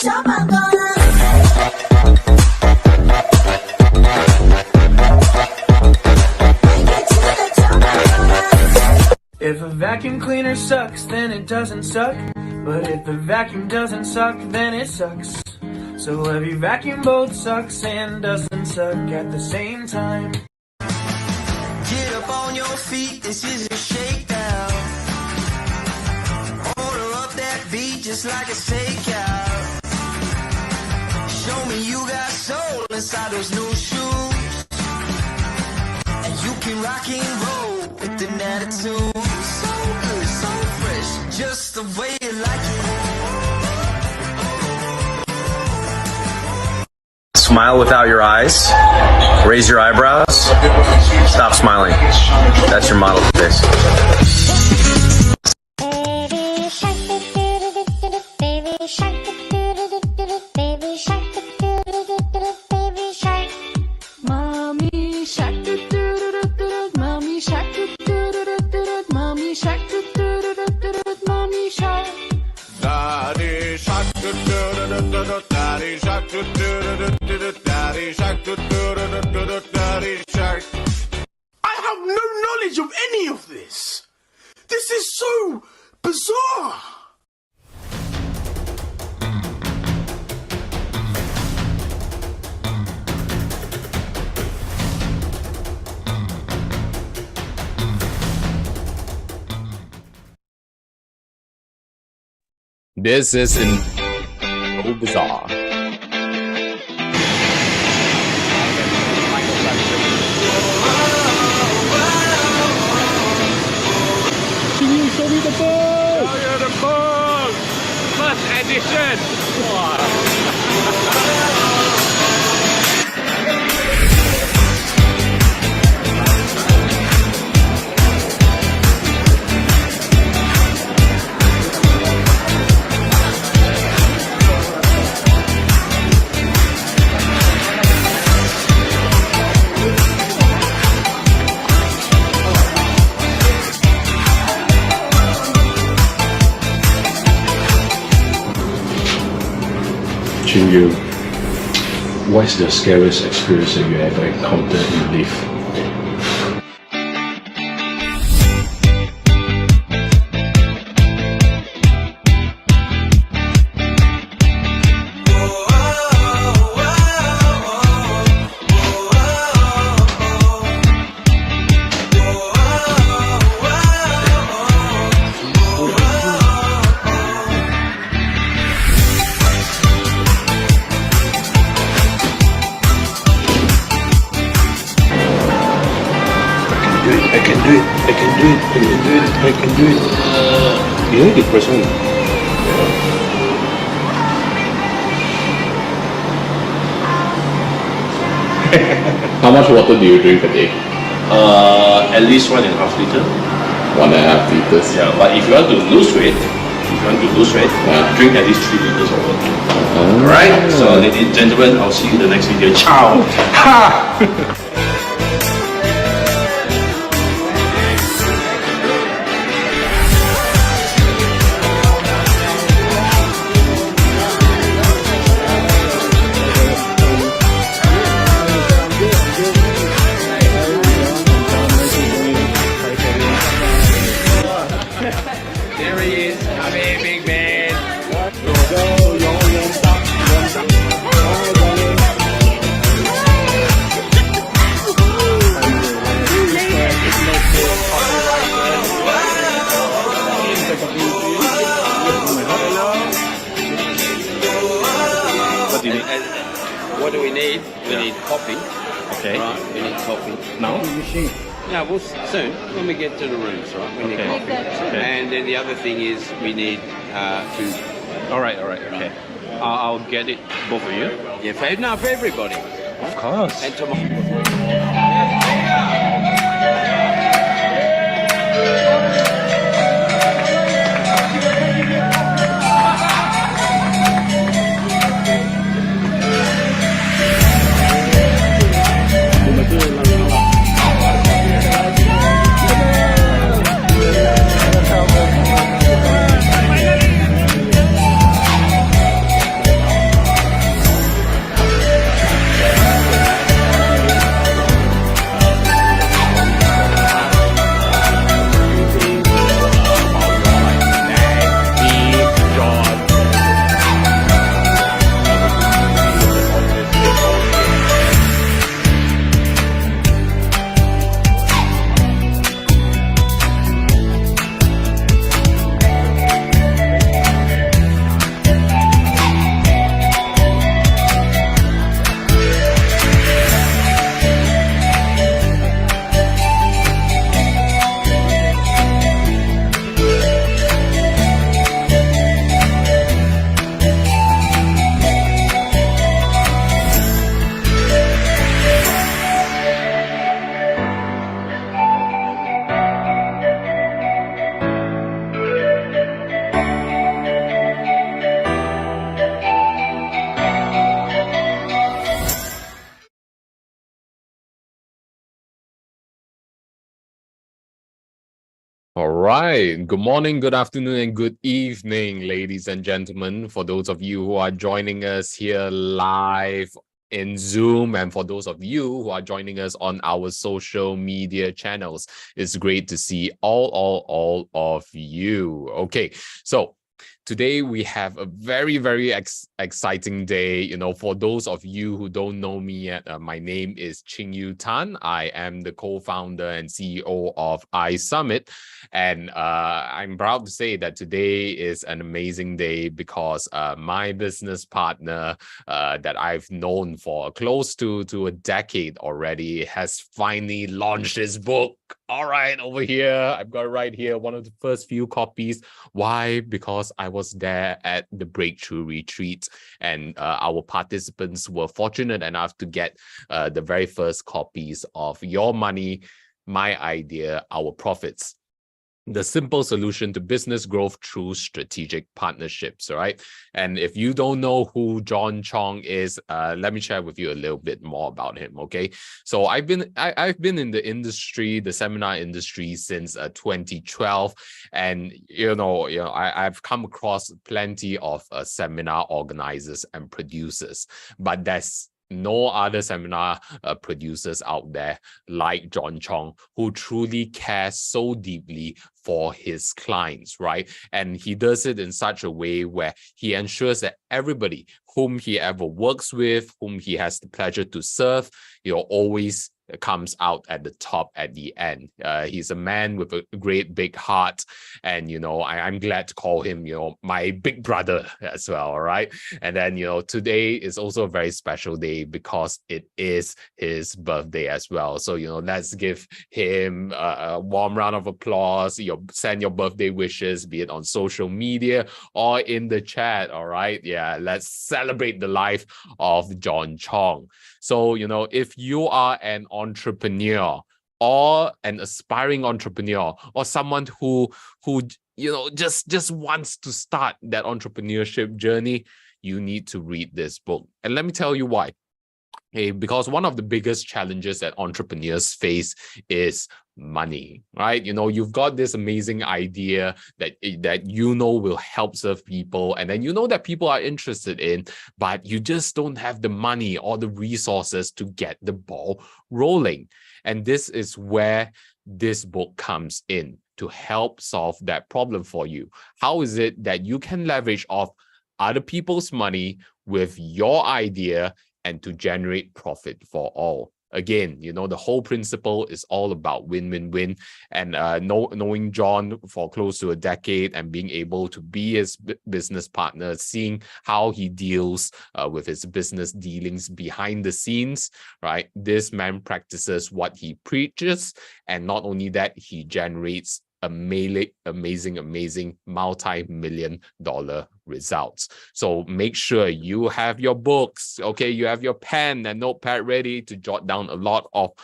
top, I'm gonna. If a vacuum cleaner sucks, then it doesn't suck. But if the vacuum doesn't suck, then it sucks. So every vacuum both sucks and doesn't suck at the same time. Get up on your feet, this is a shakedown. Order up that beat just like a stakeout. Show me you got soul inside those new shoes. And you can rock and roll with an attitude. So good, so fresh, just the way you like it. Smile without your eyes. Raise your eyebrows. Stop smiling. That's your model face. Baby shark, baby shark, baby shark. Mommy shark, mommy shark, mommy shark, mommy shark. Daddy shark, daddy shark, daddy shark, daddy shark. I have no knowledge of any of this. This is so bizarre. This is so bizarre. Can you show me the boat? Show you the boat. First edition. Chinyu, what's the scariest experience that you ever encountered in life? I can do it. Yeah, the person. How much water do you drink a day? At least 1.5 liters. 1.5 liters. Yeah, but if you want to lose weight, drink at least 3 liters of water. Alright, so ladies and gentlemen, I'll see you in the next video. Ciao! Ha! There he is. Come here, big man. What do you need? What do we need? We need coffee. Okay. Right, we need coffee. Now? Yeah, well, soon, when we get to the rooms, right, we need Okay. coffee. Okay. And then the other thing is we need food. Alright, okay. I'll get it, both of you. Yeah, for everybody. Of course. And tomorrow. All right. Good morning, good afternoon, and good evening, ladies and gentlemen. For those of you who are joining us here live in Zoom, and for those of you who are joining us on our social media channels, it's great to see all of you. Okay, so today we have a very exciting day. For those of you who don't know me yet, my name is Yu Tan. I am the co-founder and CEO of iSummit, and I'm proud to say that today is an amazing day because my business partner that I've known for close to a decade already has finally launched his book. All right, over here, I've got it right here, one of the first few copies. Why? Because I was there at the Breakthrough Retreat, and our participants were fortunate enough to get the very first copies of Your Money, My Idea, Our Profits. The simple solution to business growth through strategic partnerships, all right? And if you don't know who John Chong is, let me share with you a little bit more about him, okay? So I've been in the industry, the seminar industry, since 2012, and I've come across plenty of seminar organizers and producers, but there's no other seminar producers out there like John Chong, who truly cares so deeply for his clients, right? And he does it in such a way where he ensures that everybody whom he ever works with, whom he has the pleasure to serve, always comes out at the top at the end. He's a man with a great big heart, and I'm glad to call him my big brother as well. All right, and then today is also a very special day because it is his birthday as well. So let's give him a warm round of applause. Send your birthday wishes, be it on social media or in the chat. All right, yeah, let's celebrate the life of John Chong. So if you are an entrepreneur or an aspiring entrepreneur or someone who just wants to start that entrepreneurship journey, you need to read this book. And let me tell you why. Okay, because one of the biggest challenges that entrepreneurs face is money, right? You've got this amazing idea that will help serve people, and then that people are interested in, but you just don't have the money or the resources to get the ball rolling. And this is where this book comes in to help solve that problem for you. How is it that you can leverage off other people's money with your idea and to generate profit for all? Again, the whole principle is all about win-win-win. And knowing John for close to a decade and being able to be his business partner, seeing how he deals with his business dealings behind the scenes, right? This man practices what he preaches, and not only that, he generates amazing multi-million-dollar results. So make sure you have your books, okay? You have your pen and notepad ready to jot down a lot of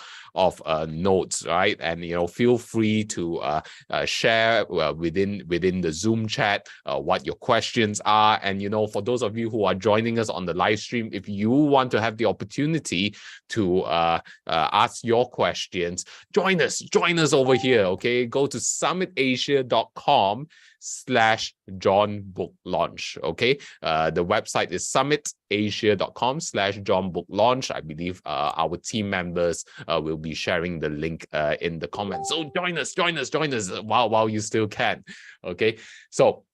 notes, right? And feel free to share within the Zoom chat what your questions are. And for those of you who are joining us on the live stream, if you want to have the opportunity to ask your questions, join us over here, okay? Go to summitasia.com/John Book Launch. Okay, the website is summitasia.com/John Book Launch. I believe our team members will be sharing the link in the comments. So join us while you still can. Okay, so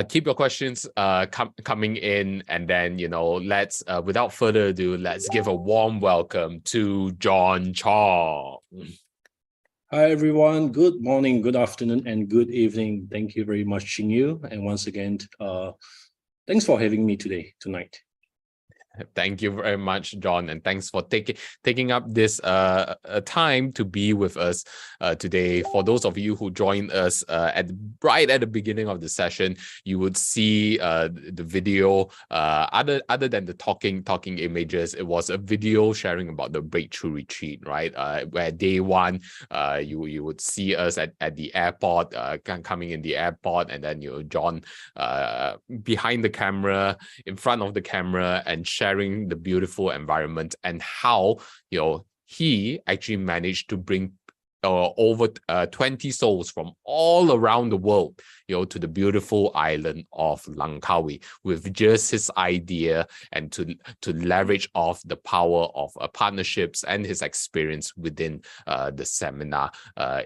keep your questions coming in, and then let's without further ado, let's give a warm welcome to John Chong. Hi, everyone. Good morning, good afternoon, and good evening. Thank you very much, Yu. And once again, thanks for having me tonight. Thank you very much, John, and thanks for taking up this time to be with us today. For those of you who joined us right at the beginning of the session, you would see the video. Other than the talking images, it was a video sharing about the Breakthrough Retreat, right? Where day one, you would see us at the airport, coming in the airport, and then John behind the camera, in front of the camera, and sharing the beautiful environment and how he actually managed to bring over 20 souls from all around the world, to the beautiful island of Langkawi with just his idea and to leverage off the power of partnerships and his experience within the seminar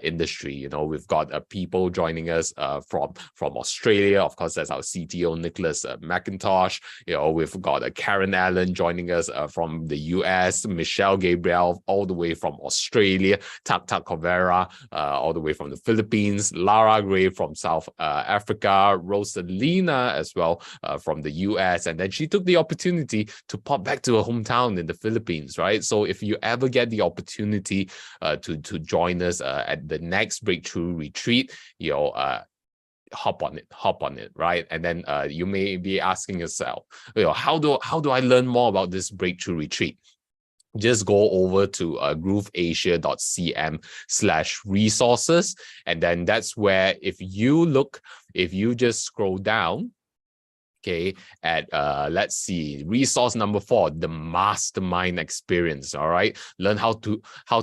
industry. We've got people joining us from Australia. Of course, that's our CTO, Nicholas McIntosh. We've got Karen Allen joining us from the US, Michelle Gabriel all the way from Australia, Tak Covera all the way from the Philippines, Lara Gray from South Africa, Rosalina as well from the US. And then she took the opportunity to pop back to her hometown in the Philippines, right? So if you ever get the opportunity to join us at the next Breakthrough Retreat, hop on it, right? And then you may be asking yourself, how do I learn more about this Breakthrough Retreat? Just go over to grooveasia.cm/resources. And then that's where, if you just scroll down, okay, at let's see, resource number 4, the mastermind experience. All right, learn how to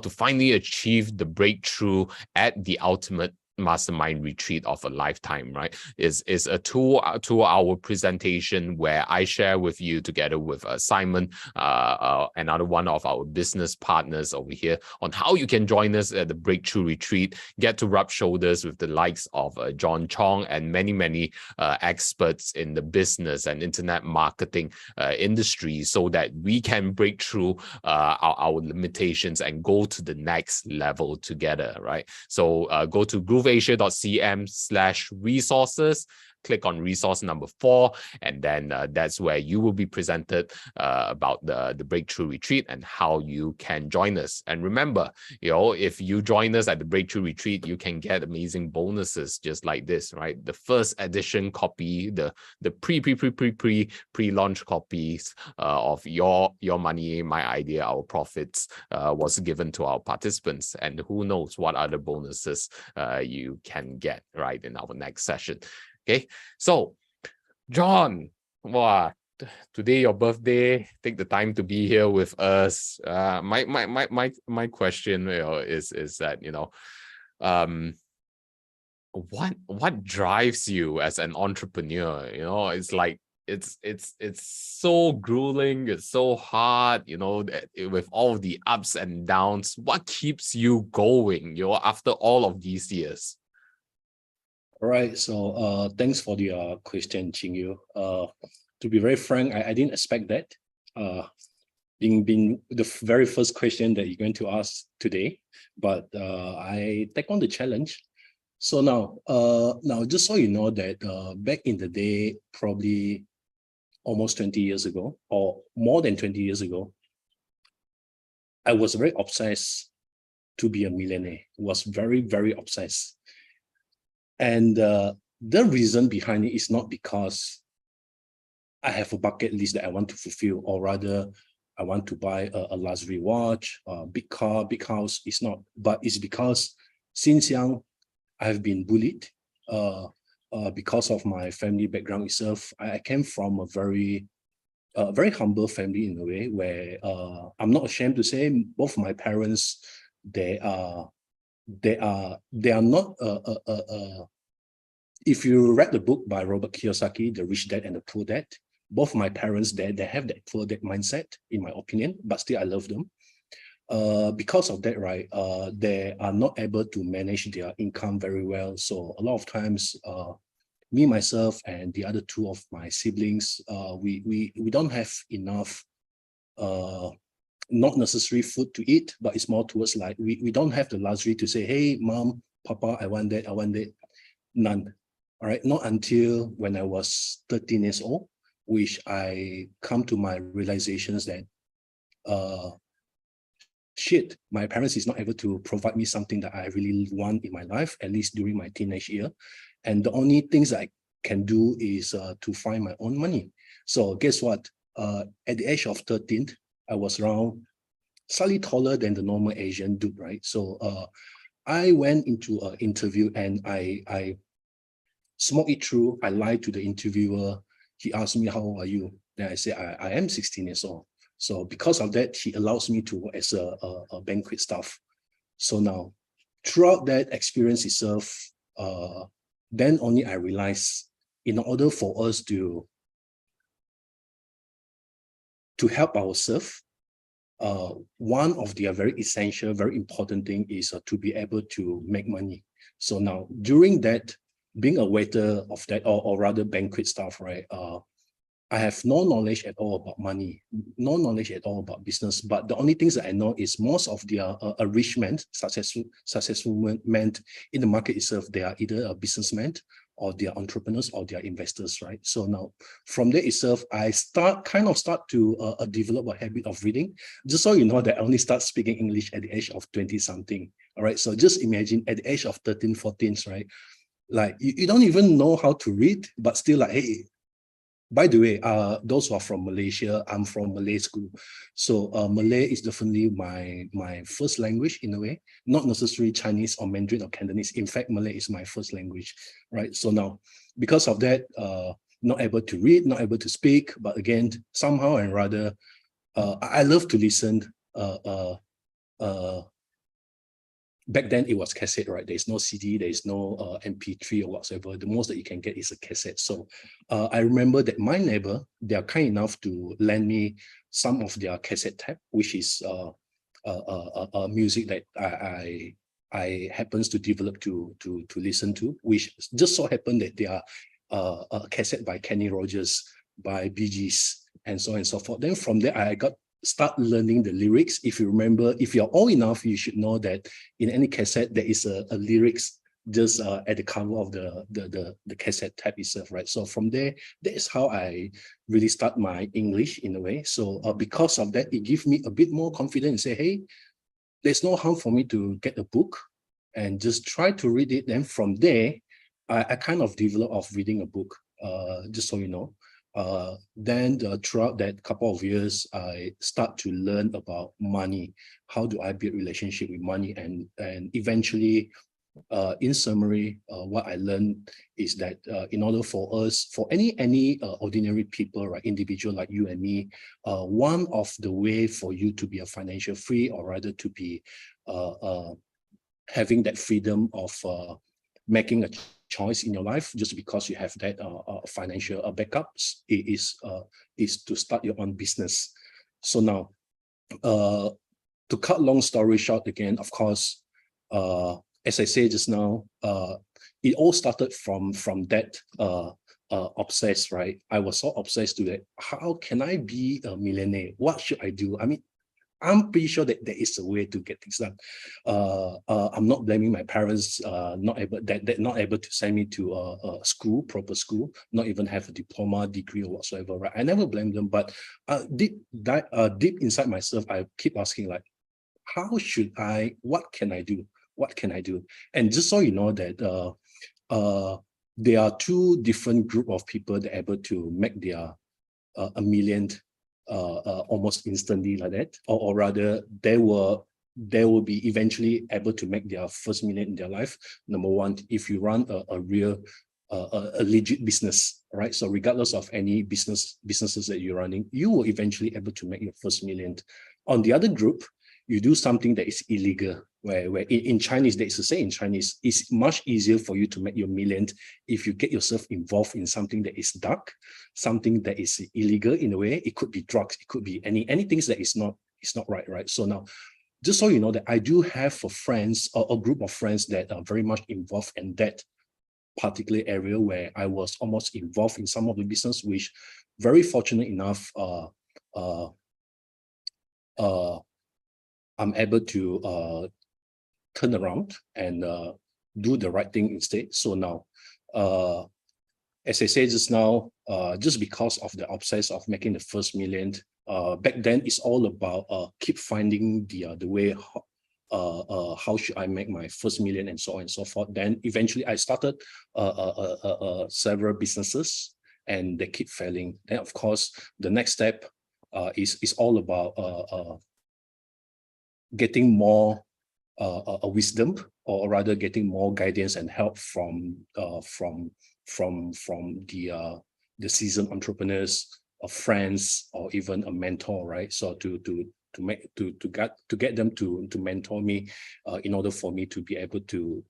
finally achieve the breakthrough at the ultimate mastermind retreat of a lifetime, right? Is a 2-hour presentation where I share with you, together with Simon, another one of our business partners over here, on how you can join us at the Breakthrough Retreat, get to rub shoulders with the likes of John Chong and many experts in the business and internet marketing industry, so that we can break through our limitations and go to the next level together, right? So go to grooveasia.cm/resources, click on resource number 4, and then that's where you will be presented about the Breakthrough Retreat and how you can join us. And remember, if you join us at the Breakthrough Retreat, you can get amazing bonuses just like this, right? The first edition copy, the pre-launch copies of Your Money, My Idea, Our Profits was given to our participants. And who knows what other bonuses you can get, right, in our next session. Okay, so John, today your birthday, take the time to be here with us. My question is that what drives you as an entrepreneur? It's like it's so grueling, it's so hard, with all the ups and downs. What keeps you going, after all of these years? All right, so thanks for the question, Chingyu. To be very frank, I didn't expect that. Being the very first question that you're going to ask today, but I take on the challenge. So now just so you know that back in the day, probably almost 20 years ago, or more than 20 years ago, I was very obsessed to be a millionaire. Was very, very obsessed. And the reason behind it is not because I have a bucket list that I want to fulfill, or rather I want to buy a luxury watch, a big car, big house. It's not, but it's because since young, I have been bullied because of my family background itself. I came from a very humble family in a way, where I'm not ashamed to say both my parents, they are not if you read the book by Robert Kiyosaki, The Rich Dad and the Poor Dad, both my parents, they have that poor dad mindset, in my opinion, but still I love them. Because of that, right, they are not able to manage their income very well. So a lot of times, me, myself, and the other 2 of my siblings, we don't have enough not necessary food to eat, but it's more towards like we don't have the luxury to say, hey, mom, papa, I want that, I want that. None. All right, not until when I was 13 years old, which I come to my realizations that shit, my parents is not able to provide me something that I really want in my life, at least during my teenage year. And the only things I can do is to find my own money. So guess what? At the age of 13, I was around slightly taller than the normal Asian dude, right? So I went into an interview and I smoked it through. I lied to the interviewer. He asked me, how old are you? Then I said, I am 16 years old. So because of that, he allows me to work as a banquet staff. So now throughout that experience itself, then only I realized in order for us to help ourselves, one of the very essential, very important thing is to be able to make money. So now during that, being a waiter of that, or rather banquet staff, right? I have no knowledge at all about money, no knowledge at all about business. But the only things that I know is most of the rich men, successful men in the market itself, they are either a businessman or they are entrepreneurs or they are investors, right? So now from there itself, I start to develop a habit of reading. Just so you know that I only start speaking English at the age of 20 something. All right. So just imagine at the age of 13, 14, right? Like you don't even know how to read, but still like, hey, by the way, those who are from Malaysia, I'm from Malay school. So Malay is definitely my first language in a way, not necessarily Chinese or Mandarin or Cantonese. In fact, Malay is my first language, right? So now, because of that, not able to read, not able to speak, but again, somehow and rather, I love to listen. Back then it was cassette, right? There's no CD, there's no MP3 or whatsoever. The most that you can get is a cassette. So I remember that my neighbor, they are kind enough to lend me some of their cassette tape, which is music that I happens to develop to listen to, which just so happened that they are a cassette by Kenny Rogers, by Bee Gees, and so on and so forth. Then from there, I start learning the lyrics. If you remember, if you're old enough, you should know that in any cassette, there is a lyrics just at the cover of the cassette tape itself, right? So from there, that is how I really start my English in a way. So because of that, it gives me a bit more confidence and say, hey, there's no harm for me to get a book and just try to read it. Then from there, I kind of develop of reading a book, just so you know. Then throughout that couple of years, I start to learn about money. How do I build relationship with money? And eventually, in summary, what I learned is that in order for us, for any ordinary people, right, individual like you and me, one of the way for you to be a financial free, or rather to be having that freedom of making a choice in your life just because you have that financial backups is to start your own business. So now, to cut long story short again, of course, as I said just now, it all started from that obsessed, right? I was so obsessed to that. How can I be a millionaire? What should I do? I mean, I'm pretty sure that there is a way to get things done. I'm not blaming my parents, not able to send me to a school, proper school, not even have a diploma, degree, or whatsoever. Right? I never blame them, but deep inside myself, I keep asking like, how should I? What can I do? What can I do? And just so you know that there are two different group of people that are able to make their a million almost instantly like that, or rather they will be eventually able to make their first million in their life. Number one, if you run a real a legit business, right? So regardless of any businesses that you're running, you will eventually able to make your first million. On the other group, you do something that is illegal, where in Chinese, they say in Chinese, it's much easier for you to make your million if you get yourself involved in something that is dark, something that is illegal in a way. It could be drugs, it could be anything that is not right, right? So now, just so you know that I do have friends, or a group of friends that are very much involved in that particular area where I was almost involved in some of the business, which very fortunate enough, I'm able to turn around and do the right thing instead. So now, as I said just now, just because of the obsess of making the first million, back then it's all about keep finding the way, how should I make my first million and so on and so forth. Then eventually I started several businesses and they keep failing. Then of course, the next step is all about getting more wisdom, or rather getting more guidance and help from the seasoned entrepreneurs, friends, or even a mentor, right? So to get them to mentor me in order for me to be able to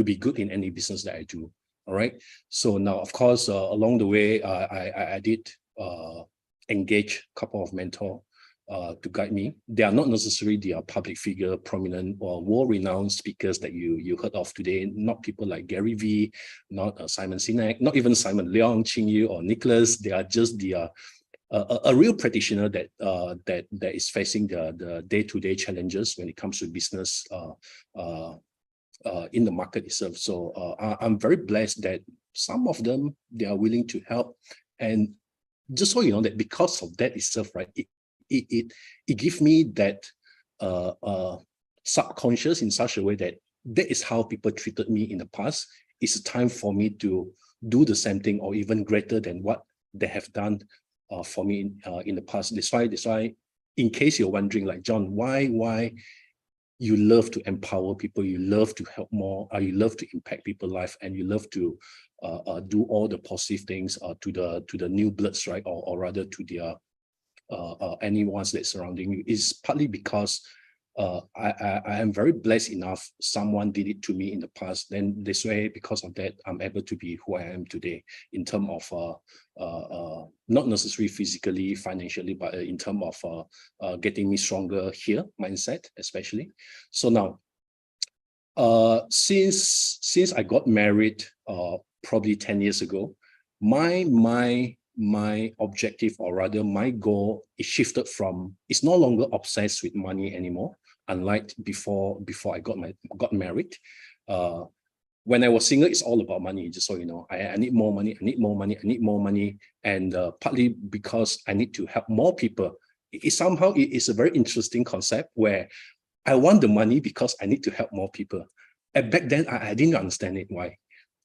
be good in any business that I do. All right. So now, of course, along the way, I did engage a couple of mentors to guide me. They are not necessarily the public figure, prominent or world-renowned speakers that you heard of today. Not people like Gary V, not Simon Sinek, not even Simon Leong, Ching Yu, or Nicholas. They are just the a real practitioner that that is facing the day-to-day challenges when it comes to business in the market itself. So I'm very blessed that some of them, they are willing to help. And just so you know that because of that itself, right, it gives me that subconscious in such a way that that is how people treated me in the past. It's time for me to do the same thing or even greater than what they have done for me in the past. That's why, in case you're wondering, like, John, why you love to empower people, you love to help more, you love to impact people's life, and you love to do all the positive things to the new bloods, right, or rather to their anyone that's surrounding you, is partly because I am very blessed enough. Someone did it to me in the past. Then this way, because of that, I'm able to be who I am today in terms of not necessarily physically, financially, but in terms of getting me stronger here, mindset especially. So now, since I got married probably 10 years ago, my objective, or rather my goal, is shifted from, it's no longer obsessed with money anymore, unlike before I got married. When I was single, it's all about money, just so you know. I need more money, I need more money, I need more money. And partly because I need to help more people. Somehow it's a very interesting concept where I want the money because I need to help more people. And back then, I didn't understand it, why.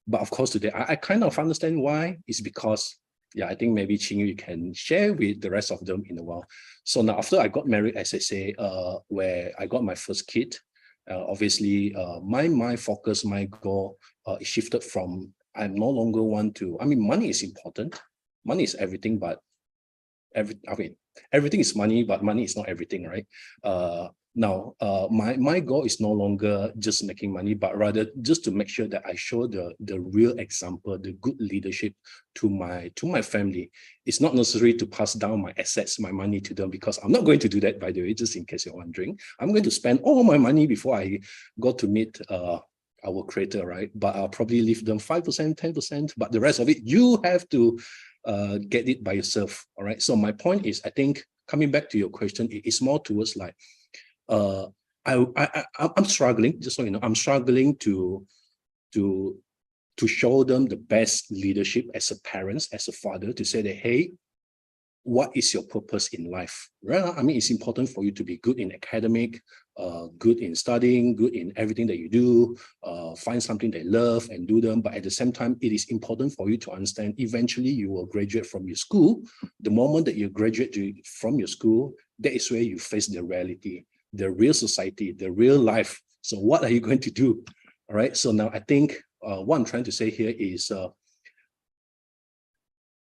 But of course, today, I kind of understand why. It's because, yeah, I think maybe Ching you can share with the rest of them in a while. So now, after I got married, as I say, where I got my first kid, obviously, my focus, my goal is shifted from, I no longer want to, I mean, money is important. Money is everything, but everything is money, but money is not everything, right? Now, my goal is no longer just making money, but rather just to make sure that I show the real example, the good leadership to my family. It's not necessary to pass down my assets, my money to them, because I'm not going to do that, by the way, just in case you're wondering. I'm going to spend all my money before I go to meet our creator, right? But I'll probably leave them 5%, 10%, but the rest of it, you have to get it by yourself, all right? So my point is, I think, coming back to your question, it's more towards like, I'm struggling, just so you know, I'm struggling to show them the best leadership as a parent, as a father, to say that, hey, what is your purpose in life? Right? I mean, it's important for you to be good in academic, good in studying, good in everything that you do, find something they love and do them. But at the same time, it is important for you to understand, eventually you will graduate from your school. The moment that you graduate from your school, that is where you face the reality, the real society, the real life. So what are you going to do? All right. So now I think what I'm trying to say here is,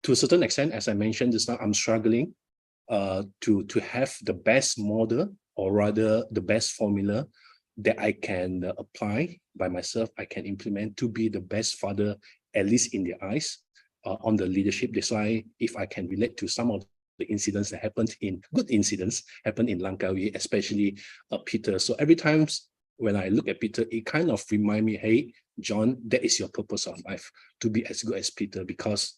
to a certain extent, as I mentioned just now, I'm struggling to have the best model, or rather the best formula that I can apply by myself, I can implement to be the best father, at least in their eyes, on the leadership. That's why if I can relate to some of the incidents that happened good incidents happened in Langkawi, especially Peter. So every time when I look at Peter, it kind of reminds me, hey, John, that is your purpose of life, to be as good as Peter, because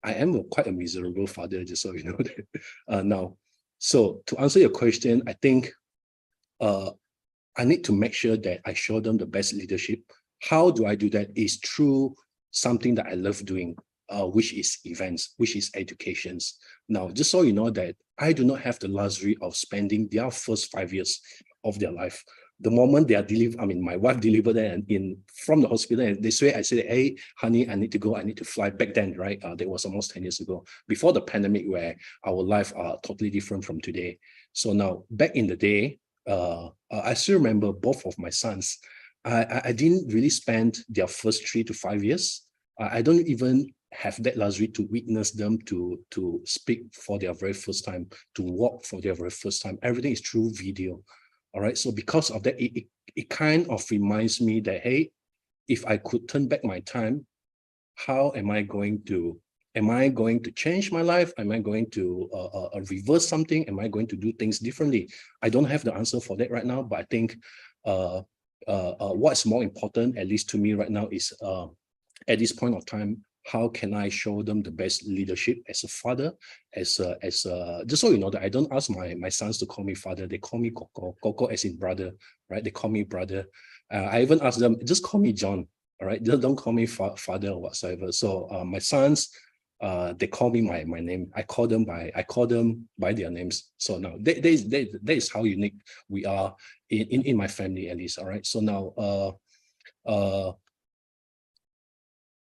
I am quite a miserable father, just so you know that. Now, so to answer your question, I think I need to make sure that I show them the best leadership. How do I do that? Is through something that I love doing, which is events, which is educations. Now, just so you know that I do not have the luxury of spending their first 5 years of their life. The moment they are delivered, I mean, my wife delivered them from the hospital, and this way I said, hey, honey, I need to go, I need to fly. Back then, right? That was almost 10 years ago, before the pandemic, where our life are totally different from today. So now, back in the day, I still remember both of my sons. I didn't really spend their first 3 to 5 years. I don't even have that luxury to witness them to speak for their very first time, to walk for their very first time. Everything is through video. All right. So because of that, it kind of reminds me that, hey, if I could turn back my time, how am I going to change my life? Am I going to reverse something? Am I going to do things differently? I don't have the answer for that right now, but I think what's more important, at least to me right now, is at this point of time, how can I show them the best leadership as a father, as a just so you know that I don't ask my sons to call me father, they call me Koko, Koko as in brother, right? They call me brother. I even ask them, just call me John, all right? Don't call me father or whatsoever. So my sons, they call me my name. I call them by their names. So now that is how unique we are in my family, at least. All right. So now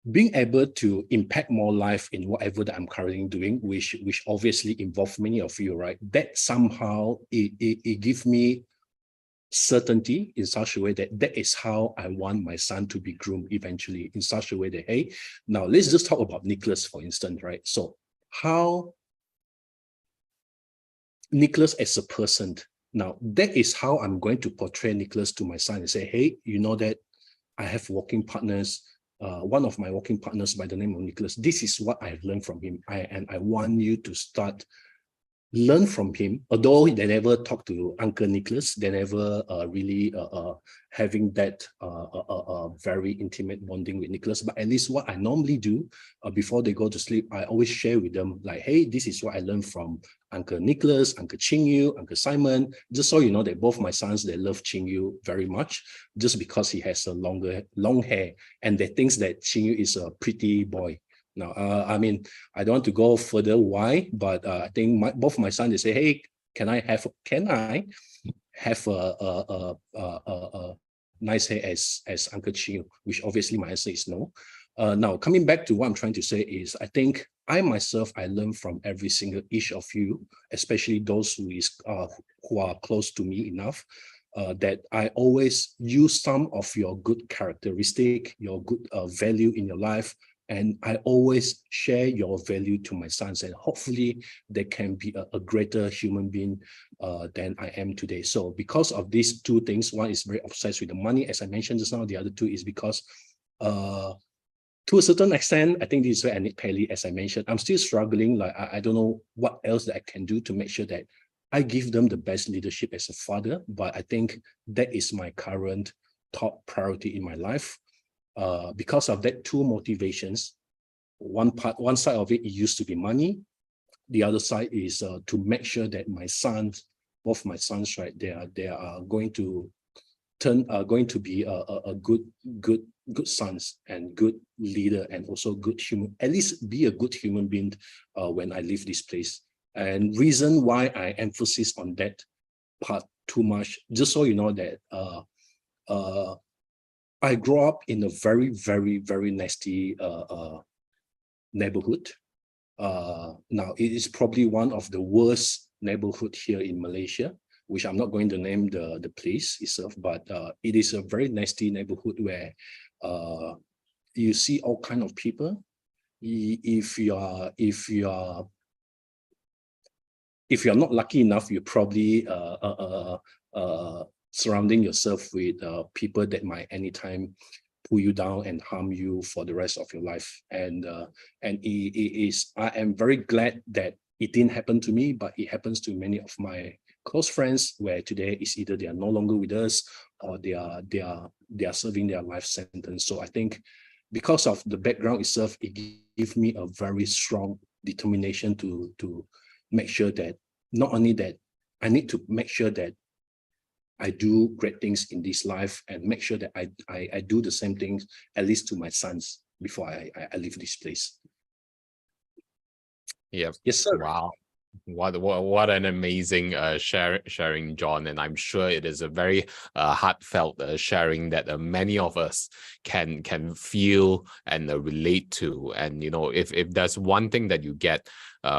being able to impact more life in whatever that I'm currently doing, which obviously involve many of you, right? That somehow it gives me certainty in such a way that is how I want my son to be groomed eventually, in such a way that, hey, now let's just talk about Nicholas, for instance, right? So how Nicholas as a person, now that is how I'm going to portray Nicholas to my son and say, hey, you know that I have working partners, one of my working partners by the name of Nicholas. This is what I've learned from him. And I want you to learn from him, although they never talk to Uncle Nicholas, they never really having that very intimate bonding with Nicholas. But at least what I normally do before they go to sleep, I always share with them like, hey, this is what I learned from Uncle Nicholas, Uncle Ching Yu, Uncle Simon, just so you know that both my sons, they love Ching Yu very much, just because he has a long hair, and they think that Ching Yu is a pretty boy. Now, I mean, I don't want to go further why, but I think both my sons, they say, hey, can I have a nice hair as Uncle Ching, which obviously my answer is no. Now, coming back to what I'm trying to say is, I think I myself, I learn from every single each of you, especially those who are close to me enough, that I always use some of your good characteristic, your good value in your life, and I always share your value to my sons, and hopefully they can be a greater human being than I am today. So because of these two things, one is very obsessed with the money, as I mentioned just now. The other two is because to a certain extent, I think this is where I need Pelly, as I mentioned. I'm still struggling. Like I don't know what else that I can do to make sure that I give them the best leadership as a father. But I think that is my current top priority in my life. Because of that two motivations, one side of it used to be money. The other side is to make sure that my sons, both my sons, right, they are going to be a good sons and good leader, and also good human, at least be a good human being when I leave this place. And reason why I emphasize on that part too much, just so you know that I grew up in a very, very, very nasty neighborhood. Now, it is probably one of the worst neighborhood here in Malaysia, which I'm not going to name the place itself, but it is a very nasty neighborhood where you see all kind of people. If you're not lucky enough, you probably surrounding yourself with people that might anytime pull you down and harm you for the rest of your life. And I am very glad that it didn't happen to me, but it happens to many of my close friends, where today is either they are no longer with us or they are serving their life sentence. So I think because of the background itself, it gives me a very strong determination to make sure that not only that I need to make sure that I do great things in this life, and make sure that I do the same things, at least to my sons, before I leave this place. Yeah. Yes, sir. Wow. What an amazing sharing, John, and I'm sure it is a very heartfelt sharing that many of us can feel and relate to. And you know, if there's one thing that you get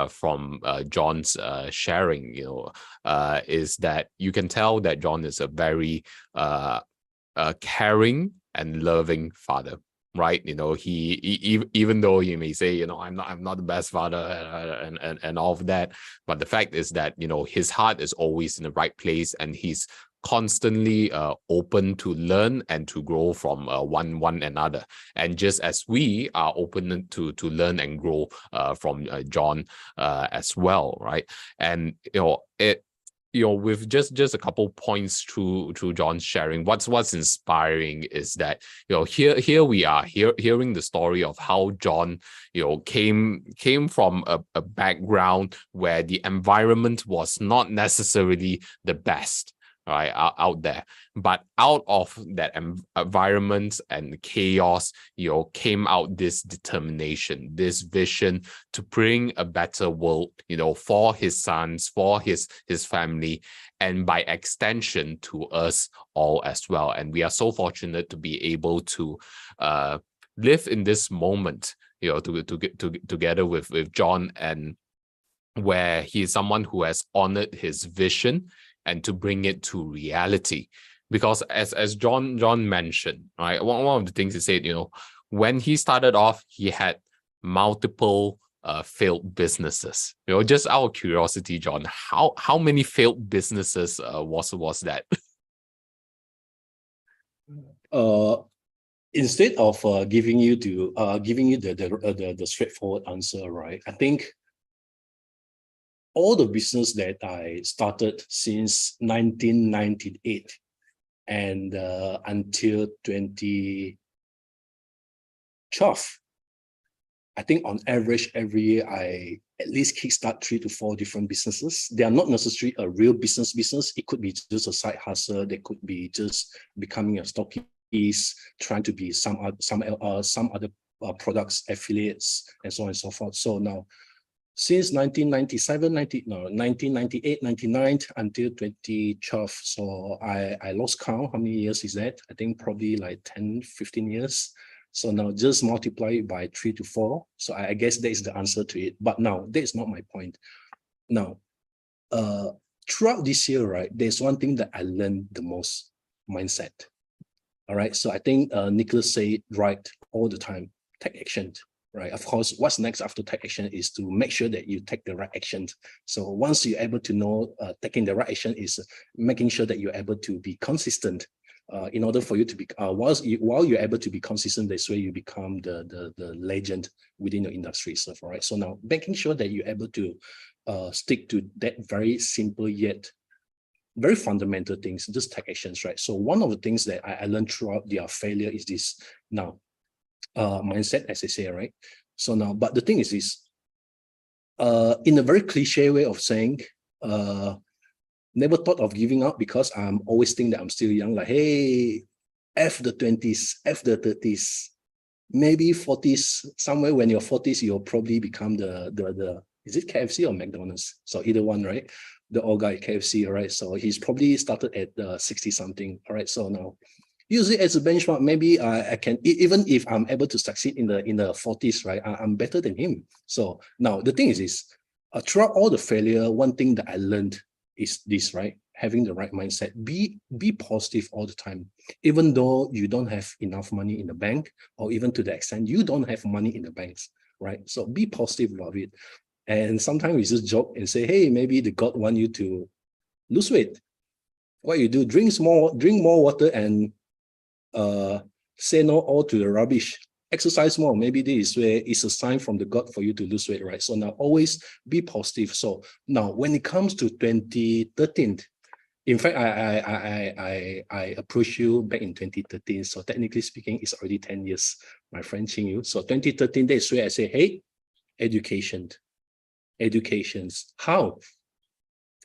from John's sharing, you know, is that you can tell that John is a very caring and loving father. right? Even though he may say, I'm not the best father, and all of that, but the fact is that his heart is always in the right place, and he's constantly open to learn and to grow from one another. And just as we are open to learn and grow from John as well, right? And with just a couple points through John's sharing, what's inspiring is that here we are hearing the story of how John came from a background where the environment was not necessarily the best, right, out there, but out of that environment and chaos, came out this determination, this vision to bring a better world, for his sons, for his family, and by extension to us all as well. And we are so fortunate to be able to live in this moment, together with John, and where he is someone who has honored his vision and to bring it to reality. Because as John mentioned, right, one of the things he said, when he started off, he had multiple failed businesses. Just out of curiosity, John, how many failed businesses was that? Instead of giving you the straightforward answer, right? I think all the business that I started since 1998 and until 2012, I think on average every year I at least kickstart 3 to 4 different businesses. They are not necessarily a real business. It could be just a side hustle. They could be just becoming a stockist, trying to be some other products affiliates, and so on and so forth. So now, since 1998, 99 until 2012. So I lost count. How many years is that? I think probably like 10, 15 years. So now just multiply it by 3 to 4. So I guess that is the answer to it. But now that is not my point. Now, throughout this year, right, there's one thing that I learned the most: mindset. All right. So I think Nicholas said right all the time: take action. Right. Of course, what's next after take action is to make sure that you take the right action. So once you're able to know taking the right action is making sure that you're able to be consistent. In order for you to be while you're able to be consistent, that's where you become the legend within your industry. So all right. So now making sure that you're able to stick to that very simple yet very fundamental things, just take actions, right? So one of the things that I learned throughout their failure is this now. Mindset, as I say, right? So now, but the thing is this, in a very cliche way of saying, never thought of giving up because I'm always think that I'm still young, like, hey, F the 20s, F the 30s, maybe 40s, somewhere when you're 40s, you'll probably become the is it KFC or McDonald's? So either one, right? The old guy KFC, all right? So he's probably started at 60 something, all right? So now, use it as a benchmark. Maybe I can, even if I'm able to succeed in the 40s, right? I'm better than him. So now the thing is this, throughout all the failure, one thing that I learned is this, right? Having the right mindset. Be positive all the time, even though you don't have enough money in the bank, or even to the extent you don't have money in the banks, right? So be positive about it. And sometimes we just joke and say, hey, maybe the God want you to lose weight. What you do, drink more water, and say no all to the rubbish. Exercise more. Maybe this is where it's a sign from the God for you to lose weight, right? So now always be positive. So now when it comes to 2013, in fact, I approached you back in 2013. So technically speaking, it's already 10 years, my friend Ching Yu. So 2013, that's where I say, hey, educations. How?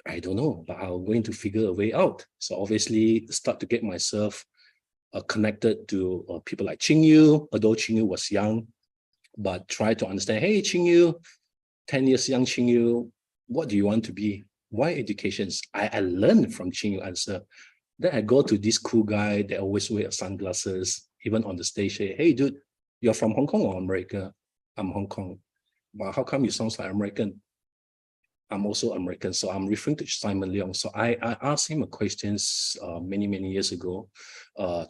I don't know, but I'm going to figure a way out. So obviously start to get myself connected to people like Ching Yu, although Ching Yu was young, but try to understand, hey, Ching Yu, 10 years young Ching Yu, what do you want to be? Why educations? I learned from Ching Yu answer. Then I go to this cool guy that always wears sunglasses, even on the stage, say, hey, dude, you're from Hong Kong or America? I'm Hong Kong. But how come you sound like American? I'm also American, so I'm referring to Simon Leong. So I asked him a question many years ago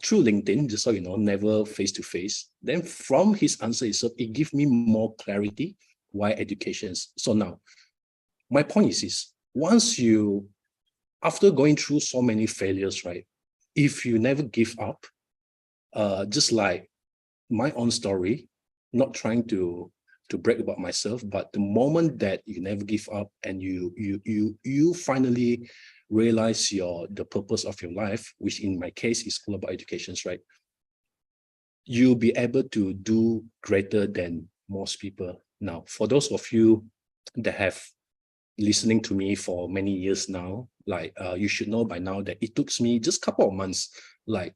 through LinkedIn, just so you know, never face to face. Then from his answer itself, it gave me more clarity why education. So now, my point is this: once you, after going through so many failures, right? If you never give up, just like my own story, not trying to brag about myself, but the moment that you never give up and you finally realize the purpose of your life, which in my case is all about education, right? You'll be able to do greater than most people. Now, for those of you that have listening to me for many years now, like you should know by now that it took me just a couple of months, like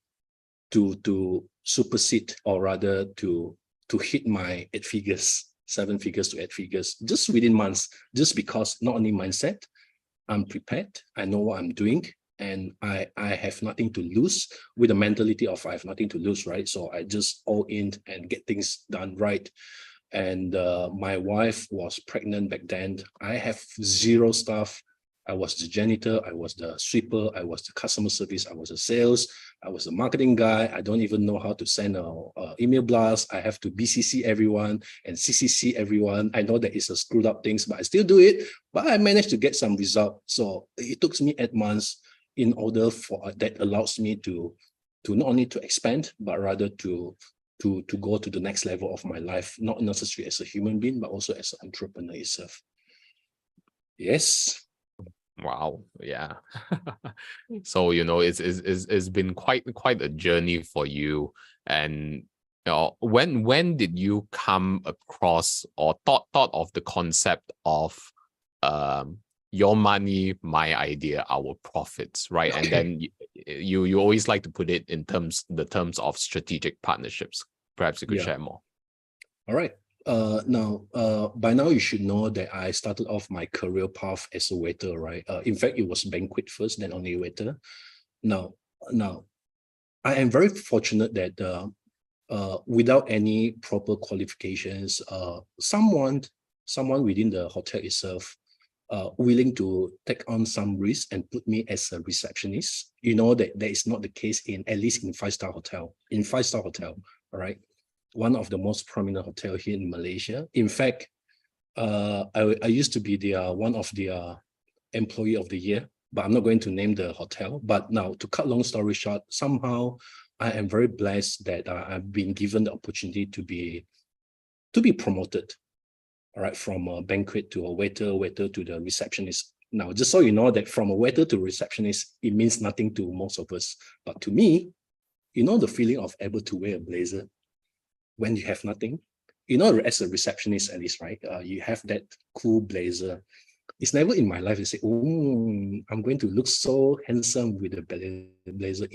to supersede, or rather to hit my 8 figures, 7 figures to 8 figures, just within months, just because not only mindset, I'm prepared, I know what I'm doing, and I have nothing to lose, with the mentality of I have nothing to lose, right? So I just all in and get things done right. And my wife was pregnant back then. I have zero stuff. I was the janitor, I was the sweeper, I was the customer service, I was the sales, I was the marketing guy. I don't even know how to send a email blast. I have to BCC everyone and CCC everyone. I know that it's a screwed up things, but I still do it. But I managed to get some result. So it took me 8 months in order for that allows me to not only to expand, but rather to go to the next level of my life, not necessarily as a human being, but also as an entrepreneur itself. Yes. Wow, yeah. So, you know, it's been quite a journey for you. And you know, when did you come across or thought of the concept of your money, my idea, our profits, right? Okay. And then you always like to put it in the terms of strategic partnerships. Perhaps you could share more. All right. Now, by now you should know that I started off my career path as a waiter, right? In fact, it was banquet first, then only waiter. Now, I am very fortunate that without any proper qualifications, someone within the hotel itself willing to take on some risk and put me as a receptionist. You know that is not the case at least in five-star hotel. In five-star hotel, all right, one of the most prominent hotel here in Malaysia. In fact, I used to be one of the employee of the year, but I'm not going to name the hotel. But now, to cut long story short, somehow I am very blessed that I've been given the opportunity to be promoted. All right, from a banquet to a waiter to the receptionist. Now, just so you know that from a waiter to receptionist, it means nothing to most of us. But to me, you know the feeling of able to wear a blazer when you have nothing? You know, as a receptionist at least, right? You have that cool blazer. It's never in my life to say, oh, I'm going to look so handsome with a blazer.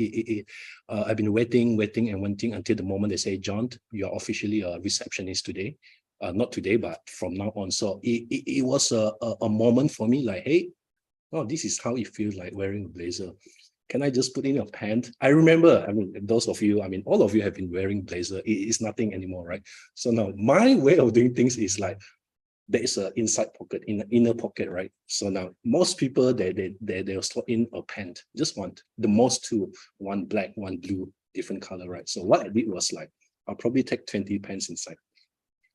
I've been waiting until the moment they say, John, you're officially a receptionist today. Not today, but from now on. So it was a moment for me like, hey, oh, this is how it feels like wearing a blazer. Can I just put in a pant? I remember, I mean, those of you, I mean, all of you have been wearing blazer. It's nothing anymore, right? So now my way of doing things is like, there is an inside pocket, in the inner pocket, right? So now most people, they'll slot in a pant, just one, the most two, one black, one blue, different color, right? So what I did was like, I'll probably take 20 pants inside.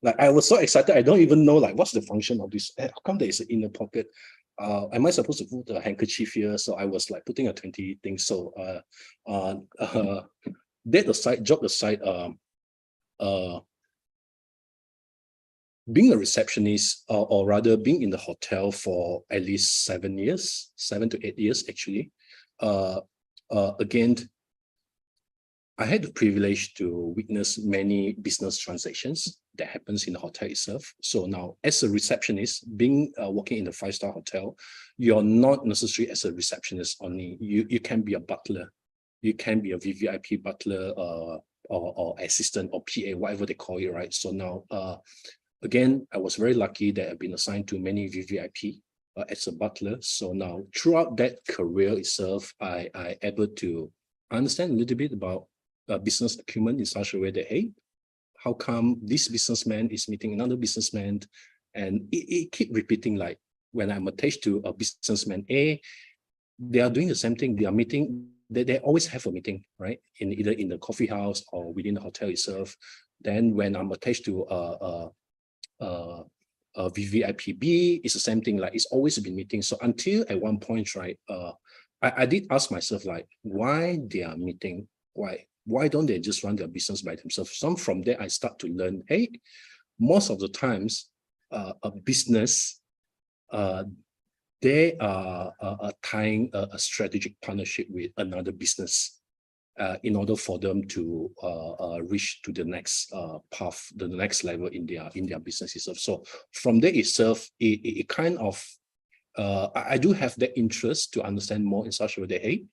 Like I was so excited, I don't even know like what's the function of this. How come there is an inner pocket? Am I supposed to put a handkerchief here? So I was like putting a 20 thing. So that aside, job aside, being a receptionist, or rather being in the hotel for at least 7 years, 7 to 8 years actually. Again, I had the privilege to witness many business transactions that happens in the hotel itself. So now, as a receptionist, being working in a five-star hotel, you're not necessarily as a receptionist only. You can be a butler, you can be a VVIP butler, or assistant or PA, whatever they call it, right? So now, again, I was very lucky that I've been assigned to many VVIP as a butler. So now, throughout that career itself, I able to understand a little bit about business acumen in such a way that, hey, how come this businessman is meeting another businessman? And it keep repeating like, when I'm attached to a businessman A, they are doing the same thing. They are meeting. They always have a meeting, right? In either in the coffee house or within the hotel itself. Then when I'm attached to VVIPB, it's the same thing. Like it's always been meeting. So until at one point, right? I did ask myself like, why they are meeting? Why don't they just run their business by themselves? Some from there I start to learn. Hey, most of the times, a business, they are tying a strategic partnership with another business in order for them to reach to the next path, the next level in their business itself. So from there itself, it kind of I do have that interest to understand more in such a way that, hey,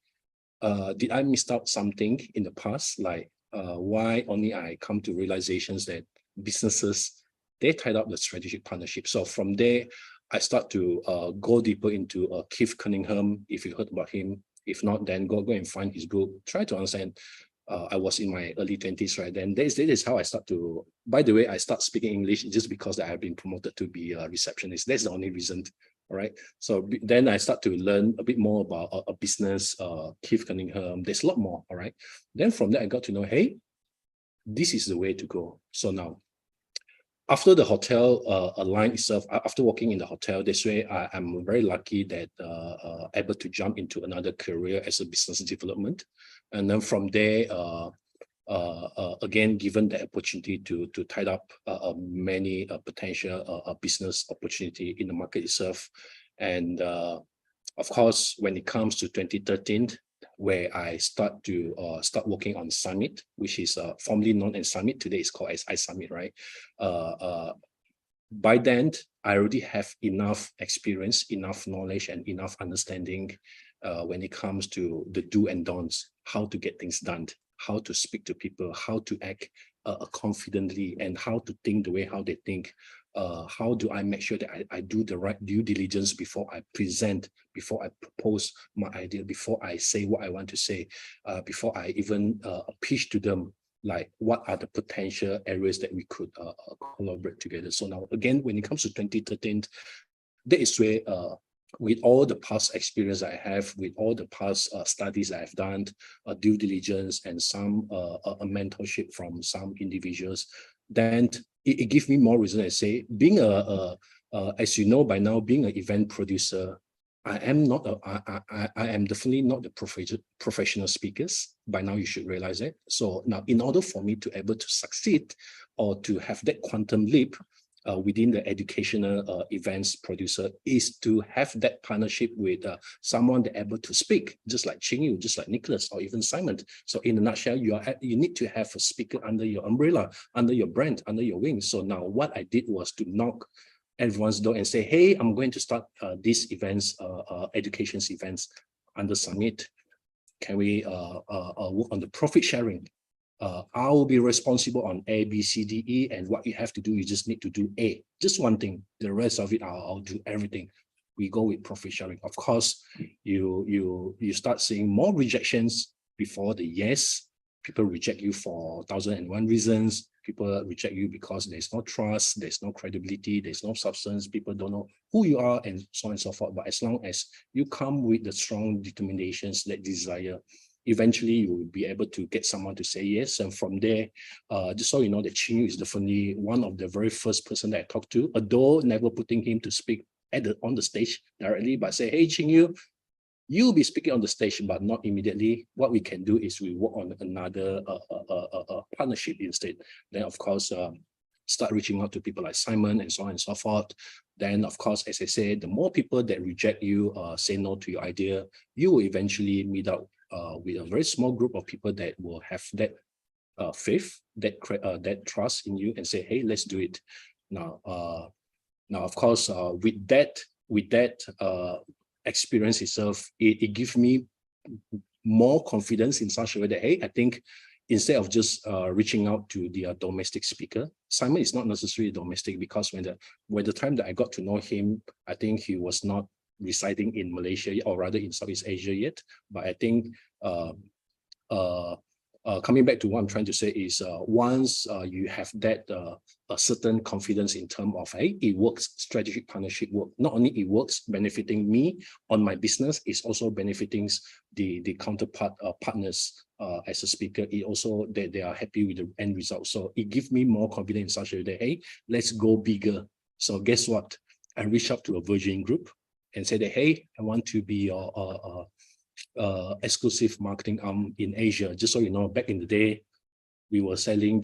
did I miss out something in the past? Like why only I come to realizations that businesses, they tied up the strategic partnership. So from there, I start to go deeper into Keith Cunningham, if you heard about him. If not, then go and find his book. Try to understand. I was in my early 20s, right? Then that is how I start to, by the way, I start speaking English just because I have been promoted to be a receptionist. That's the only reason, all right? So then I start to learn a bit more about a business, Keith Cunningham. There's a lot more, all right? Then from there, I got to know, hey, this is the way to go. So now, after the hotel line itself, after working in the hotel, this way, I'm very lucky that able to jump into another career as a business development. And then from there, again, given the opportunity to tie up many potential business opportunity in the market itself. And of course, when it comes to 2013, where I start working on Summit, which is formerly known as Summit. Today it's called as iSummit, right? By then, I already have enough experience, enough knowledge, and enough understanding when it comes to the do and don'ts, how to get things done, how to speak to people, how to act confidently, and how to think the way how they think. How do I make sure that I do the right due diligence before I present, before I propose my idea, before I say what I want to say, before I even pitch to them, like what are the potential areas that we could collaborate together. So now, again, when it comes to 2013, that is where with all the past experience I have, with all the past studies I've done, due diligence and some a mentorship from some individuals, then it gives me more reason to say, being as you know by now, being an event producer, I am definitely not the professional speakers. By now, you should realize it. So now, in order for me to able to succeed or to have that quantum leap within the educational events producer, is to have that partnership with someone that able to speak, just like Ching Yu, just like Nicholas, or even Simon. So in a nutshell, you need to have a speaker under your umbrella, under your brand, under your wing. So now what I did was to knock everyone's door and say, hey, I'm going to start these events, education events under Summit. Can we work on the profit sharing? I will be responsible on A, B, C, D, E, and what you have to do, you just need to do A. Just one thing. The rest of it, I'll do everything. We go with profit sharing. Of course, you start seeing more rejections before the yes. People reject you for 1,001 reasons. People reject you because there's no trust, there's no credibility, there's no substance. People don't know who you are, and so on and so forth. But as long as you come with the strong determinations, that desire, eventually you will be able to get someone to say yes. And from there, just so you know, that Ching Yu is definitely one of the very first person that I talked to, although never putting him to speak on the stage directly, but say, hey, Ching Yu, you'll be speaking on the stage, but not immediately. What we can do is we work on another partnership instead. Then, of course, start reaching out to people like Simon and so on and so forth. Then, of course, as I said, the more people that reject you, say no to your idea, you will eventually meet up with a very small group of people that will have that faith, that trust in you, and say, hey, let's do it. Now, of course, with that experience itself, it gives me more confidence in such a way that, hey, I think instead of just reaching out to the domestic speaker, Simon is not necessarily domestic, because when the time that I got to know him, I think he was not residing in Malaysia, or rather in Southeast Asia yet. But I think coming back to what I'm trying to say is once you have that a certain confidence in terms of, hey, it works, strategic partnership work. Not only it works benefiting me on my business, it's also benefiting the counterpart partners as a speaker. It also they are happy with the end result. So it gives me more confidence in such a way that, hey, let's go bigger. So guess what? I reached out to a Virgin group and said that, hey, I want to be your exclusive marketing arm in Asia. Just so you know, back in the day, we were selling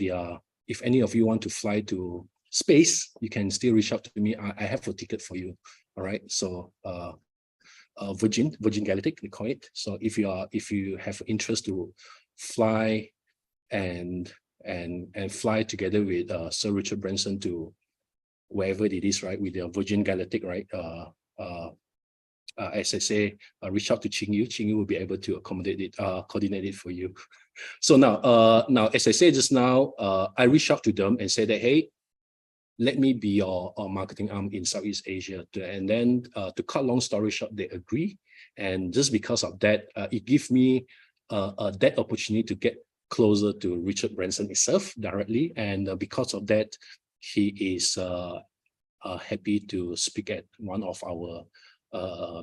if any of you want to fly to space, you can still reach out to me. I have a ticket for you. All right. So Virgin Galactic, we call it. So if you have interest to fly and fly together with Sir Richard Branson to wherever it is, right, with the Virgin Galactic, right? As I say, reach out to Ching Yu. Ching Yu will be able to accommodate it, coordinate it for you. So now, as I said just now, I reached out to them and said that, hey, let me be your marketing arm in Southeast Asia. And then to cut long story short, they agree. And just because of that, it gives me that opportunity to get closer to Richard Branson himself directly. And because of that, he is happy to speak at one of our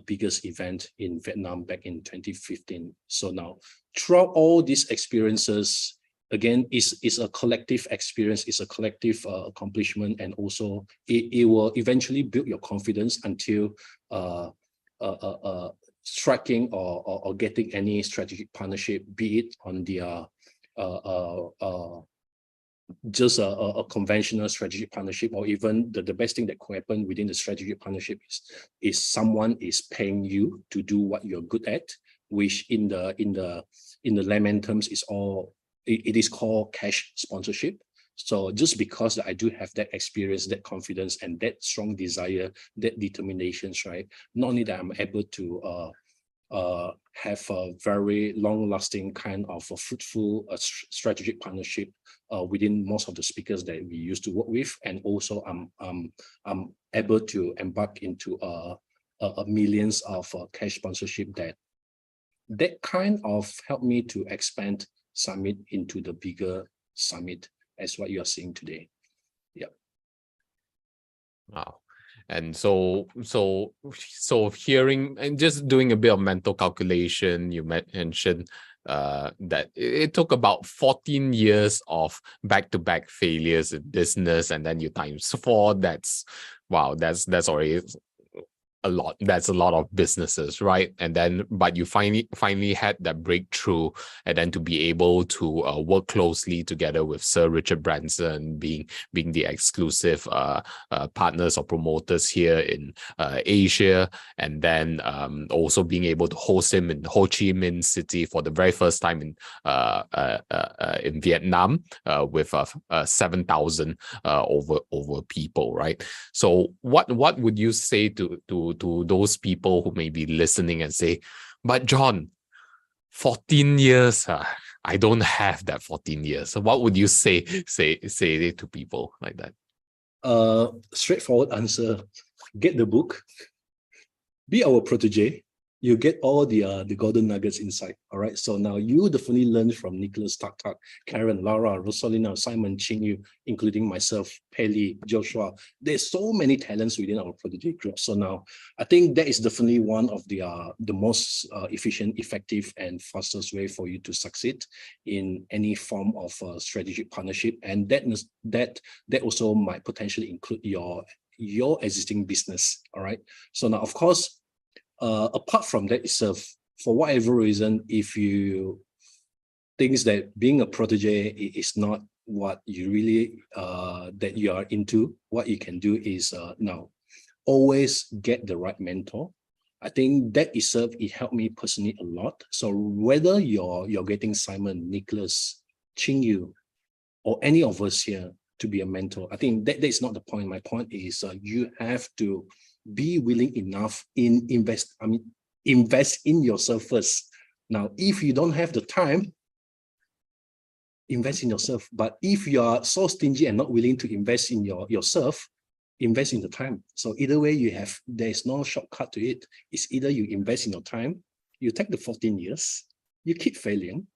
biggest event in Vietnam back in 2015. So now, throughout all these experiences, again, it's a collective experience, it's a collective accomplishment, and also it will eventually build your confidence until striking or getting any strategic partnership, be it on the just a conventional strategic partnership, or even the best thing that could happen within the strategic partnership is someone is paying you to do what you're good at, which in the layman terms is it is called cash sponsorship. So just because I do have that experience, that confidence, and that strong desire, that determinations, right? Not only that I'm able to have a very long-lasting kind of a fruitful strategic partnership within most of the speakers that we used to work with, and also I'm able to embark into millions of cash sponsorship that kind of helped me to expand Summit into the bigger Summit as what you are seeing today. Yeah. Wow. And so hearing and just doing a bit of mental calculation, you mentioned that it took about 14 years of back-to-back failures in business, and then you times 4. That's wow, that's already a lot. That's a lot of businesses, right? And then, but you finally had that breakthrough, and then to be able to work closely together with Sir Richard Branson, being the exclusive partners or promoters here in Asia, and then also being able to host him in Ho Chi Minh City for the very first time in Vietnam with 7,000 over people, right? So what would you say to those people who may be listening and say, but John, 14 years, I don't have that 14 years. So what would you say to people like that? Straightforward answer, get the book, be our protege. You get all the golden nuggets inside. All right. So now you definitely learn from Nicholas, Tak, Karen, Laura, Rosalina, Simon, Ching Yu, including myself, Pelly, Joshua. There's so many talents within our protege group. So now I think that is definitely one of the most efficient, effective, and fastest way for you to succeed in any form of strategic partnership. And that also might potentially include your existing business. All right. So now, of course, apart from that itself, for whatever reason, if you think that being a protege is not what you really that you are into, what you can do is now always get the right mentor. I think that itself, it helped me personally a lot. So whether you're getting Simon, Nicholas, Ching Yu, or any of us here to be a mentor, I think that is not the point. My point is you have to be willing enough invest in yourself first. Now, if you don't have the time, invest in yourself. But if you are so stingy and not willing to invest in yourself, invest in the time. So either way, there's no shortcut to it. It's either you invest in your time, you take the 14 years, you keep failing,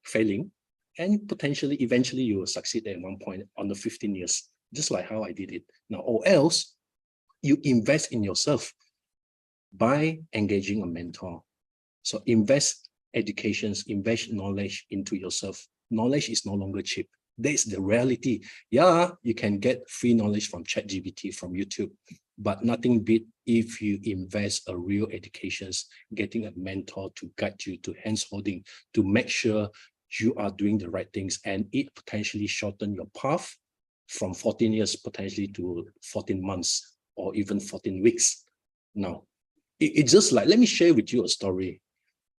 and potentially, eventually, you will succeed at one point on the 15 years, just like how I did it. Now, or else, you invest in yourself by engaging a mentor. So invest educations, invest knowledge into yourself. Knowledge is no longer cheap. That's the reality. Yeah, you can get free knowledge from ChatGPT, from YouTube, but nothing beat if you invest a real educations, getting a mentor to guide you, to hands holding, to make sure you are doing the right things, and it potentially shorten your path from 14 years potentially to 14 months or even 14 weeks. Now, it's just like, let me share with you a story.